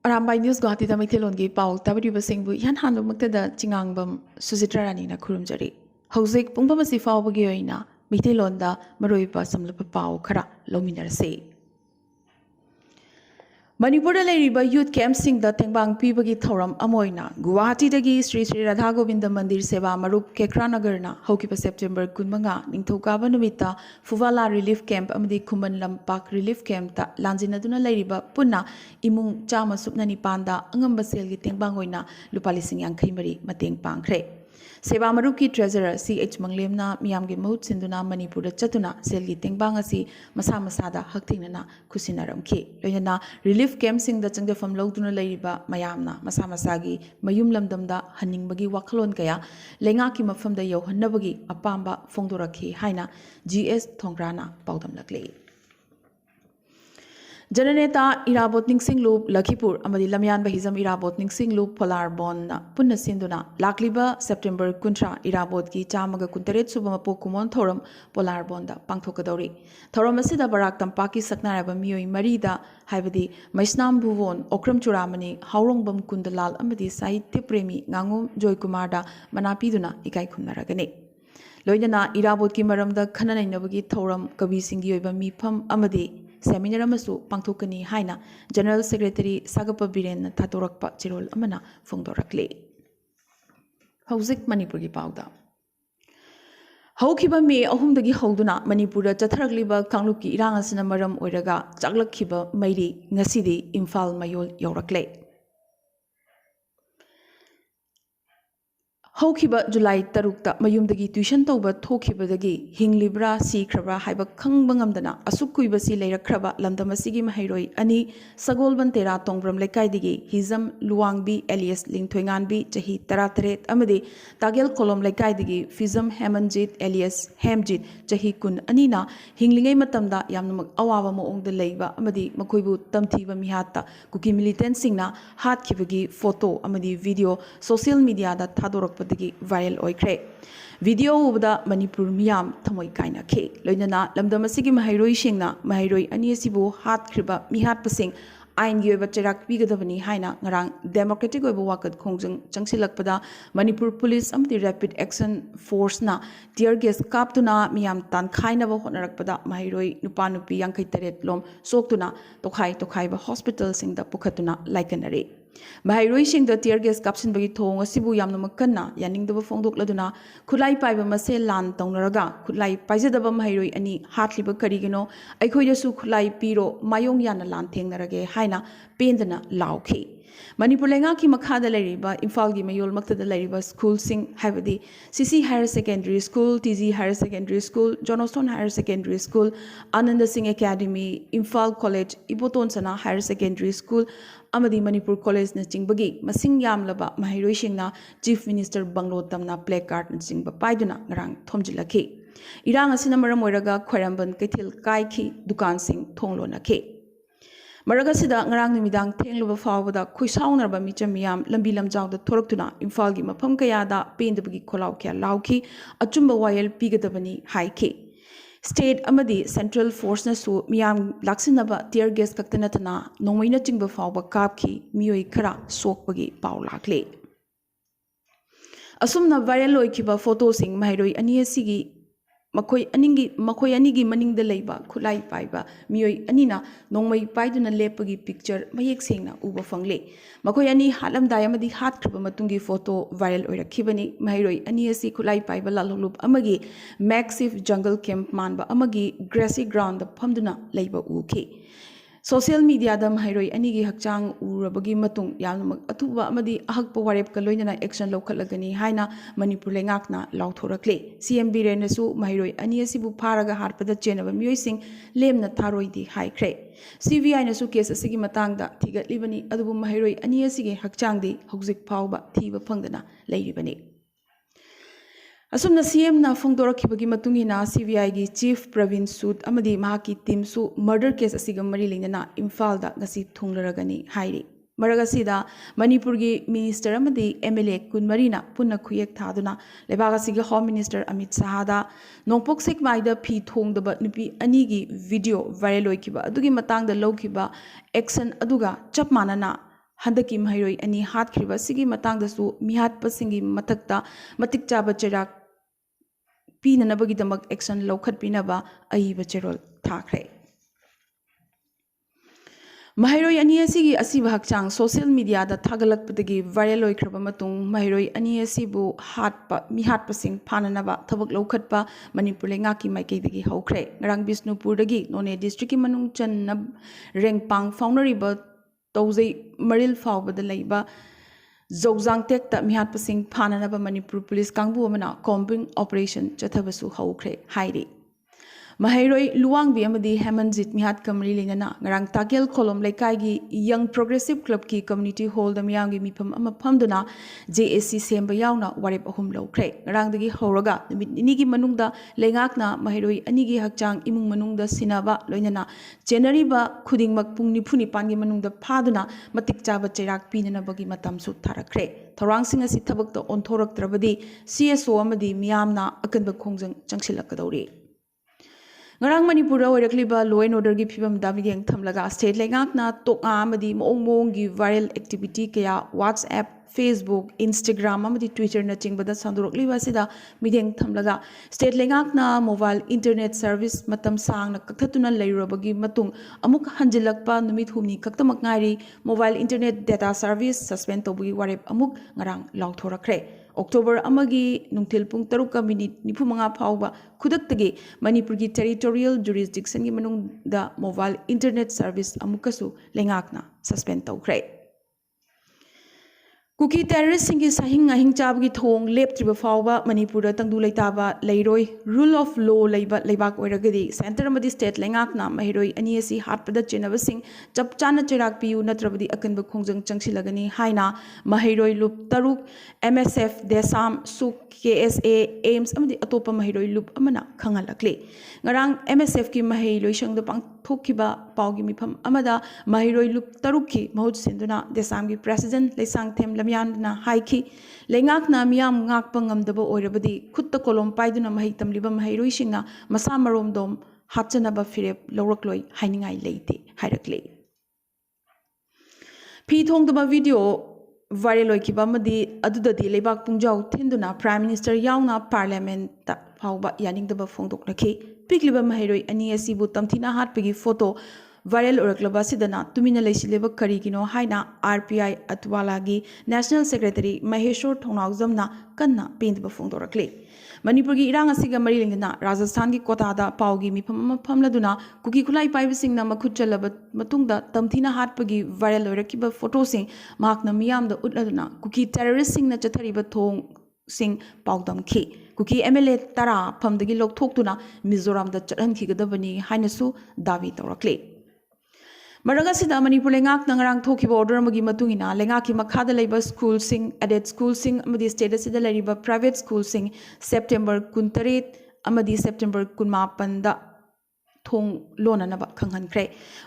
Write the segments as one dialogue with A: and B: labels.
A: Arambai News Guwahati da Maithilongi Pau Tabariba Singbu Yan Hanlo Maktada Chingangbam Susitra Ranina Kurumjari. Hauzik Pungbam si Fawbagi Oina Maithilonda Maroipa Samlapa Pau Kara Lominarase. Manipura Leriba Youth Camp Sing the Tengbang Pibagi Thoram Amoina, Guwahati Dagi Sri Sri Radha Govinda Mandir Seva Marup Kekranagarna, Hokipa September Kunmanga, Ningtokaba Numita, Fuvala Relief Camp Amadi Kuman Lampak Relief Camp ta Lanzinaduna Leriba Puna, Imung Chama Supnani Panda, Angambaselgi Tengbangoina, Lupalising Yang Kimari, Mateng Pankre. Seva Maruki Treasurer C.H. Manglemna Miyamgi Mahut Sinduna Manipura Chatuna Selgi Tengbangasi Masa Masada Haktinana Kusinaramki Loyana Relief Camp Sing the Changda from Loduna Leriba Mayamna Masa Masagi Mayum Lamdamda Haningbagi Wakalon Kaya Lengaki Mafam the Yohanabagi Apamba Fongdoraki Haina G.S. Thongrana Paudam Lakli Jananeta Irabot Ningsing Loop, Lakipur, Amadi Lamian Bahizam Irabot Ningsing Loop, Polar Bon, Punna Sinduna, Lakliba, September Kuntra, Irabot Ki, Chamaga Kuntaret Subamapo Kumon Thorum, Polar Bonda, Pangtokadori. Thorum Asida Barak Tampaki Saknaraba Mio Marida, Haibadi, Maisnam Buvon, Okram Churamani, Haurongbam Kundalal, Amadi Said Tipremi, Ngangum, Joy Kumarda, Manapiduna, Ikai Kunaragane. Loydana Irabot Ki Maramda Kanana Nabagi Thorum, Kabi Singi Mipam Amadi. Seminar Amasu Pangtokani Haina, General Secretary Sagapa Biren Tatorakpa Chirol Amana Fongdorakle. Hauzik Manipuri Pauda. Haukiba me Ahumdagi Hoduna, Manipura, Chatharagliba, Kangluki, Irangasana Maram Oiraga, Jaglakiba, Mairi, Nasidi, Imphal Mayol Yorakle. Hokiba July Tarukta, Mayumdagi tuition toba Tokibadagi, Hinglibra, Si Krabra, Haiba Kangbangamdana, Asukuibasi Layer Kraba, Landamasigi Mahiroi, Ani, Sagolban Tera Tongbram Lekaidigi, Hizam Luangbi, Elias Lingtwenganbi, Jahi Tarateret, Amadi, Tagel Kolom Lekaidigi, Fizam Hamanjit, Elias Hamjit, Jahi Kun Anina, Hinglinge Matamda, Yamnamag Awawa Moong the Laiba, Amadi, Makuibu, Tamtiba Mihata, Kuki Militant Singna, Hat Kibagi, photo, Amadi, video, social media that Tadorok viral oikre. Video ubda Manipur Miyam Tamoy Kaina K. Loinana, Lamdamasigi Mahiroi Shingna, Mahiroi Aniesibu, Hat Kriba, Mihat Pasing, Ain Giva Cherak Bigadavani Haina, Narang, Democratic Wakat Kongjung, Changsilakpada, Manipur Police the Rapid Action Force na, Dear Guest Kaptuna, Miyam Tan Kaina Honarakpada, Mahiroi, Nupanupi, Yankitaret Lom, Soktuna, Tokai Hospital Sing the Pukatuna, like an array. Mahiroi Sing the tear gas caption bagi thong asibu yamna makana yaning daba fongdok laduna khulai paiba mase lan tawnaraga khulai paijadaba mahiroi ani hatliba karigino aikhoidasu khulai piro mayong yana lan thengnarage haina pendana laukhi Manipur lenga ki makhada leriba Imphal gi mayol maktada leriba school sing haibadi CC Higher Secondary School TZ Higher Secondary School Johnston Higher Secondary School Ananda Singh Academy Imphal College Iboton Sana Higher Secondary School Amadi Manipur College na Chingbagi Masing Yamlaba Mahiroi Shingna Chief Minister Banglo Tamna placard na Chingba Paiduna Ngarang Thomjilaki Irang asina maram oiraga Khwaramban Kaithil Kaiki Dukan Sing Thonglo na ke Maragasida Ngarang Nimidang Tengluba Fawada Kuisaunarba Micham Yam Lambi Lamjaw the Torokuna Imphal gi Mapam Kayada Pendabagi Kolau Kya Lauki Achumba Wayel Pigadabani Haiki State Amadi Central Force Nasu Miyam Laksinaba Tear Gas Kaktanatana Nomaina Chingba Fawba Kapki Mioi Kara Sokbagi Paulakle Asumna viral Loikiba photo sing Mahiroi Aniesigi Makoi Anigi Maning the Leba Kulai Paiba Mioi Anina Nongmai Paiduna Lepagi picture Mayek Singna Uba Fangle Makoi Ani Halam Diamadi Hat Kribamatungi photo viral Oira Kibani Mahiroi Aniesi Kulai Paiba Lalulup Amagi Massive Jungle Camp Manba Amagi Grassy Ground the Pamduna Leba Uke Social media dam Mahiroi Anigi Hakchang Urabagi Matung Yam Atuba Amadi Ahakpo Warep Kaloina action localagani Haina Manipur Lengakna Lauthorakle CMB Renesu Mahiroi Aniesibu Paraga Harpada Chenava Muising Lemna Taroidi High Cray CVI Nasu case Sigi Matanga Tigat Libani Adubu Mahiroi Aniesigi Hakchangdi Hogzik Pauba Tiva Pangana Laybani Asumna CM na Fongdorakibagi Matungina CVI gi Chief Pravin Sood Amadi Mahaki team su murder case asiga mari lingna Imphal da ngasi thunglaragani hairi Maragasida Manipur gi Minister Amadi MLA Kunmarina Punna Khuyek Thaduna Lebagasiga Home Minister Amit Sahada Nongpok Sekmaida P Thongdaba Nupi Anigi video viral oikiba adugi matangda lowkiba action aduga chap manana हंदकी महैरोई अनि हातखिबा सिगी मतंगदसु मिहातपसिंगी मथक्ता मतिक चाबा चेराक पीननबगिदमक action लौखटपिनबा अईब चेरोल थाखरे महैरोई अनि असिगी असिबा हक्चांग social media दा थागलकपदगी viral ओइख्रबा मतुंग महैरोई अनि असिबु हातपा मिहातपसिंग फाननबा थबक लौखटपा Manipur लेंगाकी माइकेदगी हौख्रे ngarang बिष्णुपुरदगी नोने district की मनुंग चन्नब रेंगपांग फाउनरिबा तौजै मरिल फावबदा लैबा जोगजांग टेक्ता मिहातपसिंग फाननबा Manipur police कांगबु अमना combing operation चथबसु हौख्रे हाइरे महैरोई लुवांगबी अमदी हेमनजीत मिहात कमरी लेनना ngarang takel kolom lekai young progressive club की community hall दा मियांगी मिफम अमा फमदुना JAC सेंबा यावना वारेप अहुम लौख्रे ngarang दगी हौरगा निमित निगी मनुंगदा लेंगाकना महैरोई अनिगी हकचांग इमुंग मनुंगदा सिनाबा लोइनना जेनरीबा खुदिंगमक पुंग निफुनि पानगी मनुंगदा फादुना मतिक चाबा चेराक पीननबगी मतमसु थारखरे थौरांगसिंग असि थबकता ओंथोरक्तरबदी CSO अमदी मियामना अकनबा खोंजंग चंगसिलकदौरी ngarang manipur da oirakliba law and order gi phibam da migyeng thamlaga state lengakna toka amadi mong gi viral activity kaya WhatsApp Facebook Instagram amadi Twitter na chingbada sandurokliba sida migyeng thamlaga state lengakna mobile internet service matam sangna kakatuna leirobagi matung amuk hanjilakpa numit humni kaktamak ngairi mobile internet data service suspend tobugi warep amuk ngarang lauthorakre October amagi nungtil pung taruka minute nipumanga phawba khudaktage Manipur gi territorial jurisdiction gi manung da mobile internet service amukasu lengakna suspend tawkhre Kuki terrorist singi sahing ahing chab gi thong leptriba phawba Manipur da tangdu leitaba leiroi rule of law leiba leibak oiragadi center amadi state lengakna mahiroi ani asi hatpada chenaba sing chap chana cherak piu natrabadi akanba khongjang changsilagani haina mahiroi lup taruk MSF desam suk KSA aims amadi atopa mahiroi lup amana khangalakle ngarang MSF ki mahiroi shangda pang thokkiba pawgi mifam amada mahiroi lup taruk ki mahut sinduna desam gi president leisang them lamyan haiki lengakna miyam ngakpa ngamdaba oirabadi khutta kolom paiduna mahi tamliba mahiroi singna masa marom dom hatchanaba firep lawrakloi hainingai leite hairakle phi thongdaba video viral oikiba amadi adudadi leibak pungjau thinduna prime minister yauna parliament ta phawba yaningdaba phongdoknaki pikliba mahiroi ani asibu tamthina hatpigi photo viral oraklaba sidana tumina leisileba karigino haina RPI atwalagi national secretary maheshwar thongnawjamna kanna pendba phongdorakle Manipur gi irang asiga mari lengna Rajasthan gi kota da pawgi mifam ama phamladuna kuki khulai paibisingna makhut chalaba matungda tamthina hatpagi viral orakiba photo sing mahakna miyam da utladuna kuki terrorist singna chathariba thong sing pawdam khi kuki MLA tara phamdagi lokthokduna Mizoram da chathan khigadabani hainasu dawi tawrakle Maragasida Manipur lengak nangarang thokiba order magi matungina lengaki makhada leiba school sing added school sing amadi state asida leriba private school sing September 18 amadi September 18 da thong lonanaba khanghankhre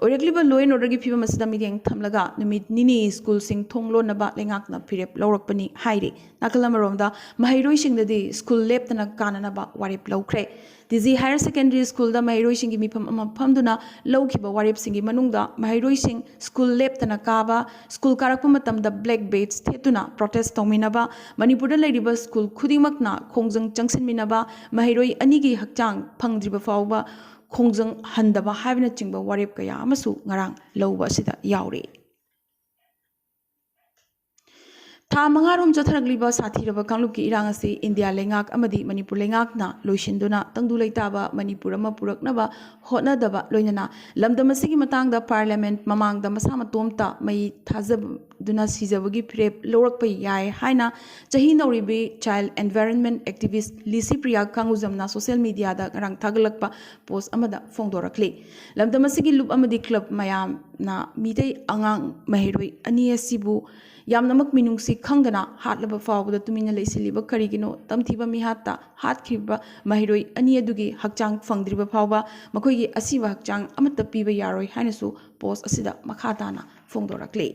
A: orekliba law and order gi phibam asida migyeng thamlaga numit nini school sing thong lonaba lengakna phirep lawrakpani haire nakalamarom mahiroi singdadi school leptana kananaba warip lawkhre Dizi higher secondary school da mahiroi singi mifam ama phamduna lawkhiba warip singi manungda mahiroi sing school leptana kaba school karakpa matamda black baits thetuna protest tawminaba Manipur da leiriba school khudimakna khongjang changsinminaba mahiroi anigi hakchang phangdriba fawba khongjang handaba haibna chingba warip kaya amasu ngarang lawba sida yauri Tha mangarom chathargliba sathiraba kanglupki irang ase India lengak amadi Manipur lengakna loisinduna tangdu leitaba Manipur ama puraknaba hotnadaba loinana lamdamasigi matangda parliament mamangda masama tomta mai thazabduna sijabagi prep lorakpa yai haina chahi nauribi child environment activist Lisi Priya kanguzamna social media da rang thagalakpa post amada phongdorakle lamdamasigi loop amadi club mayam na mitei angang mahiroi ani asibu Yamnamak minungsi khangdana hatlaba fawda tumina leisiliba karigino tamthiba mihatta hatkhiba mahiroi ani adugi hakchang phangdriba fawba makoigi asiba hakchang amatta piba yaroi hainasu post asida makhatana phongdorakle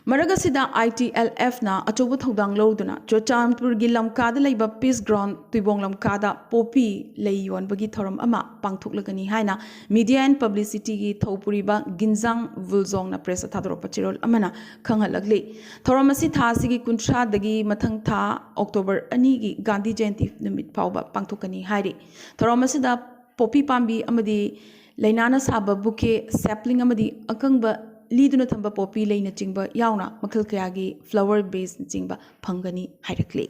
A: Maragasida ITLF na achobu thodang loduna Chochanpur gi lamkada leiba peace ground tuibong lamkada popi leiyon bagi thoram ama pangthuklagani haina media and publicity gi thopuriba ginjang vulzong na press thadro pachirol amana khangalagli thoram asi tha sigi kunthra dagi mathang tha October ani gi Gandhi Jayanti numit phawba pangthukani hairi thoram asida popi pambi amadi lainana saba buke sapling amadi akangba Liduna thamba popi leina chingba yauna makhal kayagi flower base chingba phangani hairakle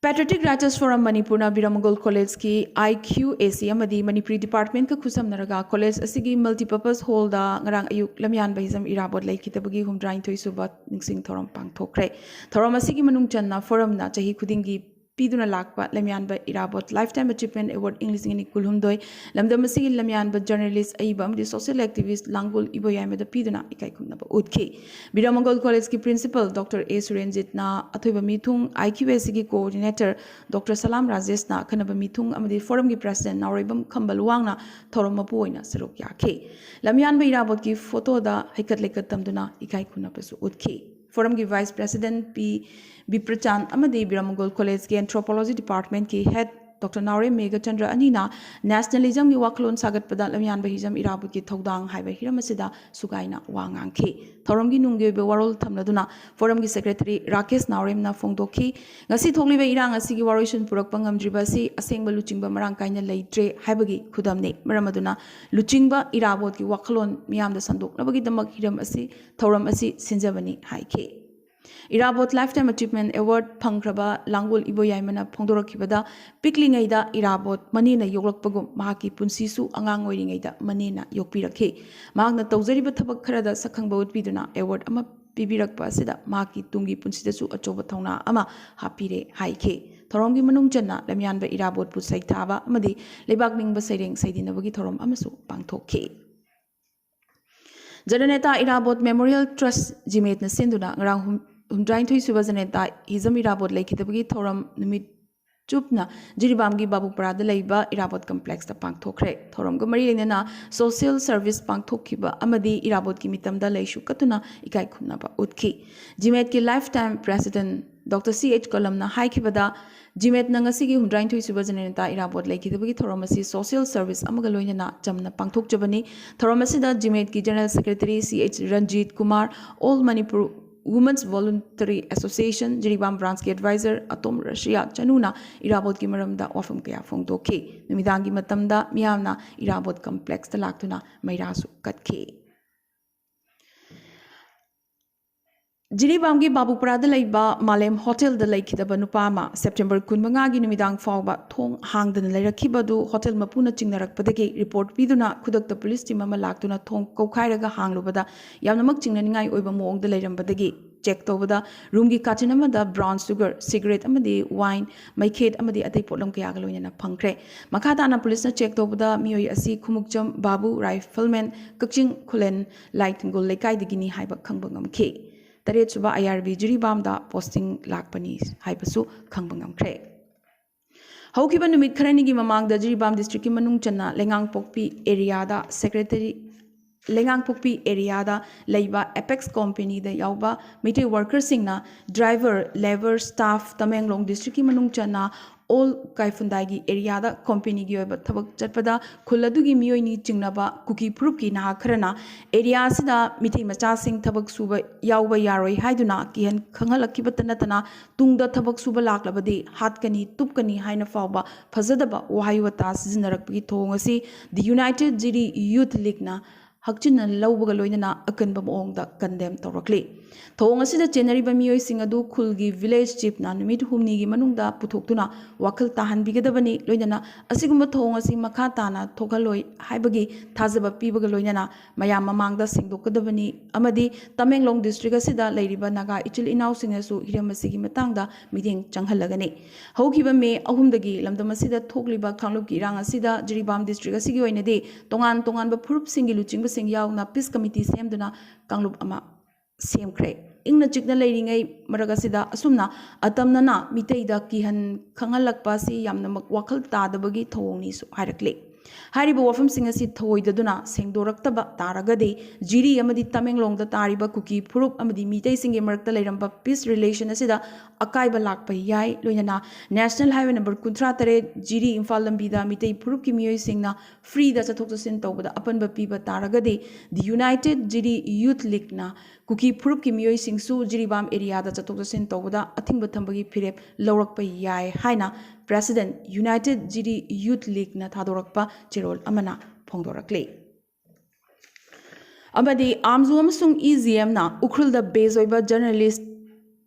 A: Patriotic Writers Forum Manipurna Biramangol College ki IQAC amadi Manipuri Department ka khusam naraga college asigi multipurpose hall da ngarang ayuk lamyan bahizam irabot laikitabagi humdrain thoisuba ningsing thoram pangthokre thoram asigi manung channa forum na chahi khudingi Piduna lakpa lamyanba irabot lifetime achievement award English ni kulhumdoi lamdamasi lamyanba journalist aibam di social activist langul iboyame da piduna ikai kumnaba utki Biramangol College ki principal Dr. A Surenjit na athoiba mithung IQAC ki coordinator Dr. Salam Rajesh na khanaba mithung amadi forum ki president Nauribam Khambal wangna thorom mapu oina saruk yakhe lamyanba irabot ki photo da haikat lekat tamduna ikai kunaba su utki Forum ki Vice President P. Biprachan Amadi Biramangol College ki Anthropology Department ki Head Dr. Naure Mega Chandra Anina Nationalism ki waklon sagat pada lamyan bahizam irabut ki thodang haiba hiramasida sugaina wangang ki thoram gi nungge be warol thamladuna forum ki secretary Rakesh Naurem na phongdokhi ngasi thokliba irang asi gi waroison purak pangam dribasi asengba luchingba marang kaina leitre haibagi khudamne maramaduna luchingba irabot ki waklon miyam da sandok nabagi damak hiram asi thoram asi sinjabani haike Irabot Lifetime Achievement Award Pangkraba Langul Iboyaimana Pongdorakibada Piklingaida Irabot Manina Yoglakpagum Mahaki Punsisu Angang Oiringaida Manina Yokpirakhe Magna Tawzariba Thabak Kharada Sakhangba Utpiduna Award Ama Pibirakpa Sida Mahaki Tungi Punsidasu Achoba Thawna Ama Hapire Haike Thorongi Manung Janna Lamyanba Irabot Pusai Thaba Amadi Lebak Ningba Saireng Saidinabagi Thorom Amasu Pangthokhe Jananeta Irabot Memorial Trust Jimet na Sinduna Ngarang Humdrain Thui Subazaneta Hizam Irabot Laikitabagi Thoram Numit Chupna Jiribamgi Babu Parada Laiba Irabot Complex the Pangthokre Thoram Gumari Nena Social Service Pangthokiba Amadi Irabot Kimitamda Laishu Katuna Ikai Kunaba Utki Jimet ki Lifetime President Dr. C.H. Kolamna Haikibada Jimet Nangasigi Humdrain Thui Subazaneta Irabot Laikitabagi Thoramasi Social Service Amagaloina Jamna Pangthok Jabani Thoramasida Jimet ki General Secretary C.H. Ranjit Kumar All Manipur Women's Voluntary Association Jiribam Branch ki Advisor Atom Russia Chanuna Irabot ki maramda wafam kaya phongdokhe numidangi matamda miyamna Irabot Complex ta laktuna mairasu katke Jiribam ki Babupara da laiba Malem Hotel da laikidaba nupama September 15 gi numidang fawba thong hangdana lairakibadu hotel mapuna chingnarakpadagi report piduna khudakta police team ama laktuna thong kokhairaga hanglubada yamnamak chingnaningai oiba moongda lairambadagi check tobada room gi kachinamada brown sugar cigarette amadi wine maikhet amadi atai potlam kaya galoina phangkre makhata na police na check tobada miyoi asi khumukcham babu rifleman kakching khulen light ngol lekai digini haiba khangbangam ke Taret suba IRB Jiribamda posting lakpani haibasu khangbangam kre Haukiba numit kharani gi mamang da Jiribam district ki manung channa lengang pokpi area da secretary lengang pokpi area da leiba apex company da yauba mite workers singna driver labor staff Tamenglong district ki manung channa all kaifundagi area da company gi oiba thabak chatpada khuladugi miyoi ni chingnaba kuki proof ki na kharana area sida mithei macha sing thabak suba yauba yaroi haiduna kihan khangalakkiba tanatana tungda thabak suba laklabadi hatkani tupkani haina fawba phajadaba wahayuata sijinarakpi thongasi the United Jiri Youth League na Hakchin and Lowbagaloina Akanba Ongda condemn Torokli. Thong asida Generibba Miyoi Singadu Kulgi village chief na numit humni manungda putoktuna wakal tahan bigadabani loinana asigumba thongasi makatana thokaloi haibagi thazaba pibagaloinana mayam mamangda singdokadabani amadi Tamenglong district asida lairiba naga ichil inau singasu hiramasigi matangda meeting changhalagani haukiba me ahumdagi lamdamasida thokliba khanglupki rang asida Jiribam district asigi oinadi tongan ba phurup singi luchingba sing yauna peace committee semduna kanglup ama same craig ingna chikna leiringai maragasida asumna atamna na miteida kihan khangalakpa si yamna wakhal tadabagi thongni su hairakle ꯍꯥꯏꯔꯤꯕ ꯋꯥꯐꯝꯁꯤꯡ ꯑꯁꯤ ꯊꯧꯑꯣꯏꯗꯗꯨꯅ ꯁꯦꯡꯗꯣꯔꯛꯇꯕ ꯇꯥꯔꯒꯗꯤ ꯖꯤꯔꯤ ꯑꯃꯗꯤ ꯇꯃꯦꯡꯂꯣꯡꯗ ꯇꯥꯔꯤꯕ cookie ꯐꯨꯔꯨꯞ ꯑꯃꯗꯤ ꯃꯤꯇꯩꯁꯤꯡꯒꯤ ꯃꯔꯛꯇ ꯂꯩꯔꯝꯕ ꯄꯤꯁ ꯔꯤꯂꯦꯁꯟ ꯑꯁꯤꯗ ꯑꯀꯥꯏꯕ ꯂꯥꯛꯄ ꯌꯥꯏ ꯂꯣꯏꯅꯅ ꯅꯦꯁꯅꯦꯜ ꯍꯥꯏꯋꯦ ꯅꯝꯕꯔ 38 ꯖꯤꯔꯤ ꯏꯝꯐꯥꯜ ꯂꯝꯕꯤꯗ ꯃꯤꯇꯩ ꯐꯨꯔꯨꯞꯀꯤ ꯃꯤꯑꯣꯏꯁꯤꯡꯅ ꯐ꯭ꯔꯤꯗ ꯆꯠꯊꯣꯛ ꯆꯠꯁꯤꯟ ꯇꯧꯕꯗ ꯑꯄꯟꯕ ꯄꯤꯕ ꯇꯥꯔꯒꯗꯤ ꯗꯤ ꯌꯨꯅꯥꯏꯇꯦꯗ ꯖꯤꯔꯤ ꯌꯨꯠ ꯂꯤꯒꯅ ꯀꯨꯀꯤ ꯐꯨꯔꯨꯞꯀꯤ ꯃꯤꯑꯣꯏꯁꯤꯡꯁꯨ ꯖꯤꯔꯤꯕꯥꯝ ꯑꯦꯔꯤꯌꯥꯗ ꯆꯠꯊꯣꯛ ꯆꯠꯁꯤन ꯇꯧꯕꯗ ꯑꯊꯤꯡꯕ ꯊꯝꯕꯒꯤ ꯐꯤꯔꯦꯞ ꯂꯧꯔꯛꯄ ꯌꯥꯏ ꯍꯥꯏꯅ ꯄ꯭ꯔꯦꯁꯤꯗꯦꯟꯠ ꯌꯨꯅꯥꯏꯇꯦꯗ ꯖꯤꯔꯤ ꯌꯨꯠ ꯂꯤꯒꯅ ꯊꯥꯗꯣꯔꯛꯄ ꯆꯦꯔꯣꯜ ꯑꯃꯅ ꯐꯣꯡꯗꯣꯔꯛꯂꯤ ꯑꯃꯗꯤ ꯑꯥꯝꯖꯨ ꯑꯃꯁꯨꯡ ꯏꯖꯤꯑꯦꯝꯅ ꯎꯈ꯭ꯔꯨꯜꯗ ꯕꯦꯖ ꯑꯣꯏꯕ ꯖꯔꯅꯦꯂꯤꯁꯠ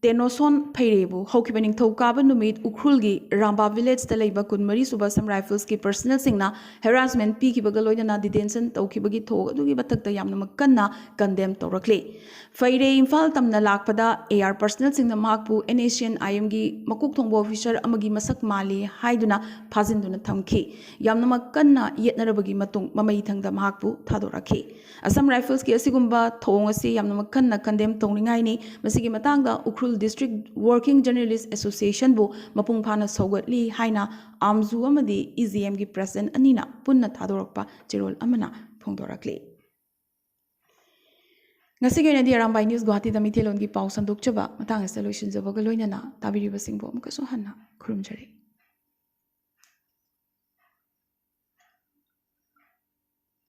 A: ꯇꯦꯅꯣꯁꯣꯟ ꯐꯩꯔꯦꯕꯨ ꯍꯧꯈꯤꯕ ꯅꯤꯡꯊꯧꯀꯥꯕ ꯅꯨꯃꯤꯠ ꯎꯈ꯭ꯔꯨꯜꯒꯤ ꯔꯥꯝꯕꯥ ꯚꯤꯂꯦꯖꯇ ꯂꯩꯕ 23 ꯁꯨꯕ ꯁꯝ ꯔꯥꯏꯐꯜꯁꯀꯤ ꯄꯔꯁꯅꯦꯜꯁꯤꯡꯅ ꯍꯦꯔꯥꯁꯃꯦꯟꯠ ꯄꯤꯈꯤꯕꯒ ꯂꯣꯏꯅꯅ ꯗꯤꯇꯦꯟꯁꯟ ꯇꯧꯈꯤꯕꯒꯤ ꯊꯧꯑꯣꯡ ꯑꯗꯨꯒꯤ ꯃꯊꯛꯇ ꯌꯥꯝꯅꯃꯛ ꯀꯟꯅ ꯀꯟꯗꯦꯝ ꯇꯧꯔꯛꯂꯤ ꯐꯩꯔꯦ ꯏꯝꯐꯥꯜ ꯇꯝꯅ ꯂꯥꯛꯄꯗ AR ꯄꯔꯁꯅꯦꯜꯁꯤꯡꯅ ꯃꯍꯥꯛꯄꯨ NACN-IMꯒꯤ ꯃꯀꯣꯛ ꯊꯣꯡꯕ ꯑꯣꯐꯤꯁꯔ ꯑꯃꯒꯤ ꯃꯁꯛ ꯃꯥꯜꯂꯤ ꯍꯥꯏꯗꯨꯅ ꯐꯥꯖꯤꯟꯗꯨꯅ ꯊꯝꯈꯤ ꯌꯥꯝꯅꯃꯛ ꯀꯟꯅ ꯌꯦꯠꯅꯔꯕꯒꯤ ꯃꯇꯨꯡ ꯃꯃꯩꯊꯪꯗ ꯃꯍꯥꯛꯄꯨ ꯊꯥꯗꯣꯔꯛꯈꯤ ꯑꯁꯝ ꯔꯥꯏꯐꯜꯁꯀꯤ ꯑꯁꯤꯒꯨꯝꯕ ꯊꯧꯑꯣꯡ ꯑꯁꯤ ꯌꯥꯝꯅꯃꯛ ꯀꯟꯅ ꯀꯟꯗꯦꯝ ꯇꯧꯅꯤꯡꯉꯥꯏꯅꯤ ꯃꯁꯤꯒꯤ ꯃꯇꯥꯡꯗ ꯎꯈ꯭ꯔꯨꯜ ꯗꯤꯁꯇ꯭ꯔꯤꯛ ꯋꯥꯔꯀꯤꯡ ꯖꯔꯅꯦꯂꯤꯁꯠ ꯑꯦꯁꯣꯁꯤꯌꯦꯁꯟꯕꯨ ꯃꯄꯨꯡ ꯐꯥꯅ ꯁꯧꯒꯠꯂꯤ ꯍꯥꯏꯅ ꯑꯥꯝꯖꯨ ꯑꯃꯗꯤ EGMꯒꯤ ꯄ꯭ꯔꯦꯁꯤꯗꯦꯟꯠ ꯑꯅꯤꯅ ꯄꯨꯟꯅ ꯊꯥꯗꯣꯔꯛꯄ ꯆꯦꯔꯣꯜ ꯑꯃꯅ ꯐꯣꯡꯗꯣꯔꯛꯂꯤ ꯉꯁꯤꯒꯤ ꯑꯣꯏꯅꯗꯤ ꯑꯔꯥꯝꯕꯥꯏ ꯅ꯭ꯌꯨꯁ ꯒꯨꯋꯥꯍꯥꯇꯤꯗ ꯃꯤꯇꯩꯂꯣꯟꯒꯤ ꯄꯥꯎ ꯁꯟꯗꯣꯛꯆꯕ ꯃꯇꯥꯡ ꯑꯁꯤꯗ ꯂꯣꯏꯁꯤꯟꯖꯕꯒ ꯂꯣꯏꯅꯅ ꯇꯥꯕꯤꯔꯤꯕꯁꯤꯡꯕꯨ ꯑꯃꯨꯛꯀꯁꯨ ꯍꯟꯅ ꯈꯨꯔꯨꯝꯖꯔꯤ